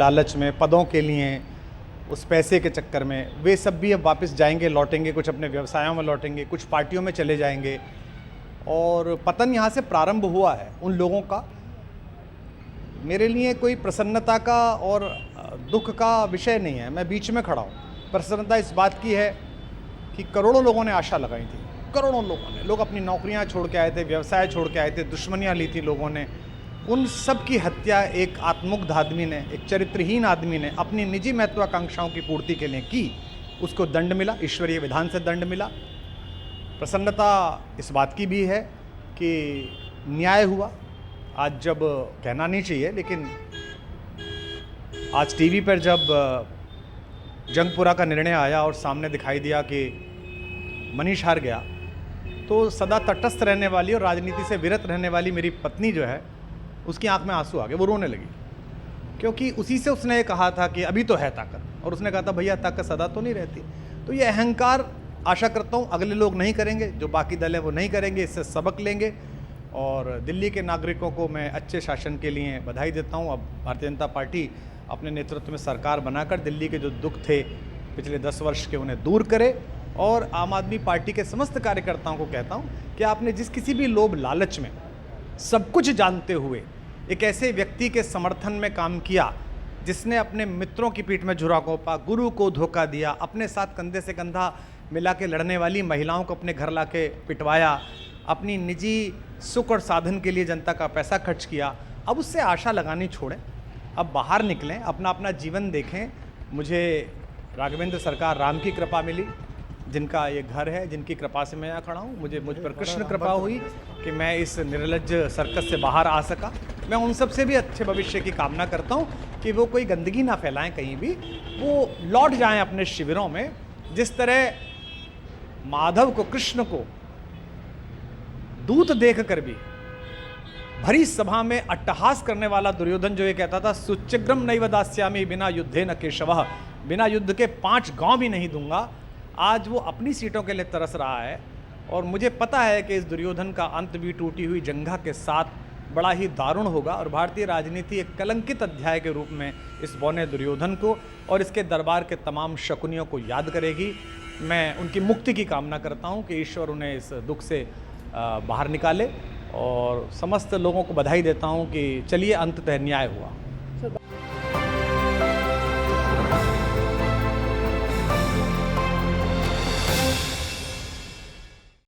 लालच में, पदों के लिए, उस पैसे के चक्कर में वे सब भी अब वापस जाएंगे, लौटेंगे, कुछ अपने व्यवसायों में लौटेंगे, कुछ पार्टियों में चले जाएंगे और पतन यहाँ से प्रारंभ हुआ है उन लोगों का। मेरे लिए कोई प्रसन्नता का और दुख का विषय नहीं है, मैं बीच में खड़ा हूँ। प्रसन्नता इस बात की है कि करोड़ों लोगों ने आशा लगाई थी, करोड़ों लोगों ने, लोग अपनी नौकरियाँ छोड़ के आए थे, व्यवसाय छोड़ के आए थे, दुश्मनियाँ ली थी लोगों ने, उन सब की हत्या एक आत्ममुग्ध आदमी ने, एक चरित्रहीन आदमी ने अपनी निजी महत्वाकांक्षाओं की पूर्ति के लिए की। उसको दंड मिला, ईश्वरीय विधान से दंड मिला। प्रसन्नता इस बात की भी है कि न्याय हुआ। आज जब कहना नहीं चाहिए, लेकिन आज टीवी पर जब जंगपुरा का निर्णय आया और सामने दिखाई दिया कि मनीष हार गया, तो सदा तटस्थ रहने वाली और राजनीति से विरत रहने वाली मेरी पत्नी जो है, उसकी आंख में आंसू आ गए, वो रोने लगी। क्योंकि उसी से उसने ये कहा था कि अभी तो है ताकत, और उसने कहा था भैया ताकत सदा तो नहीं रहती। तो ये अहंकार आशा करता हूँ अगले लोग नहीं करेंगे, जो बाकी दल है वो नहीं करेंगे, इससे सबक लेंगे। और दिल्ली के नागरिकों को मैं अच्छे शासन के लिए बधाई देता हूँ। अब भारतीय जनता पार्टी अपने नेतृत्व में सरकार बनाकर दिल्ली के जो दुख थे पिछले 10 वर्ष के, उन्हें दूर करे। और आम आदमी पार्टी के समस्त कार्यकर्ताओं को कहता हूँ कि आपने जिस किसी भी लोभ लालच में, सब कुछ जानते हुए एक ऐसे व्यक्ति के समर्थन में काम किया जिसने अपने मित्रों की पीठ में झुरा घोंपा, गुरु को धोखा दिया, अपने साथ कंधे से कंधा मिला के लड़ने वाली महिलाओं को अपने घर ला के पिटवाया, अपनी निजी सुख और साधन के लिए जनता का पैसा खर्च किया, अब उससे आशा लगानी छोड़ें, अब बाहर निकलें, अपना अपना जीवन देखें। मुझे राघवेंद्र सरकार राम की कृपा मिली, जिनका ये घर है, जिनकी कृपा से मैं यहाँ खड़ा हूँ। मुझ पर कृष्ण कृपा हुई कि मैं इस निर्लज्ज सर्कस से बाहर आ सका। मैं उन सब से भी अच्छे भविष्य की कामना करता हूँ कि वो कोई गंदगी ना फैलाएं कहीं भी, वो लौट जाएं अपने शिविरों में। जिस तरह माधव को, कृष्ण को दूत देख कर भी भरी सभा में अट्टहास करने वाला दुर्योधन जो ये कहता था सुचिग्रम नैव दास्यामि बिना युद्धे न केशवः, बिना युद्ध के 5 गांव भी नहीं दूंगा, आज वो अपनी सीटों के लिए तरस रहा है। और मुझे पता है कि इस दुर्योधन का अंत भी टूटी हुई जंघा के साथ बड़ा ही दारुण होगा और भारतीय राजनीति एक कलंकित अध्याय के रूप में इस बौने दुर्योधन को और इसके दरबार के तमाम शकुनियों को याद करेगी। मैं उनकी मुक्ति की कामना करता हूं कि ईश्वर उन्हें इस दुख से बाहर निकाले और समस्त लोगों को बधाई देता हूं कि चलिए अंततः न्याय हुआ।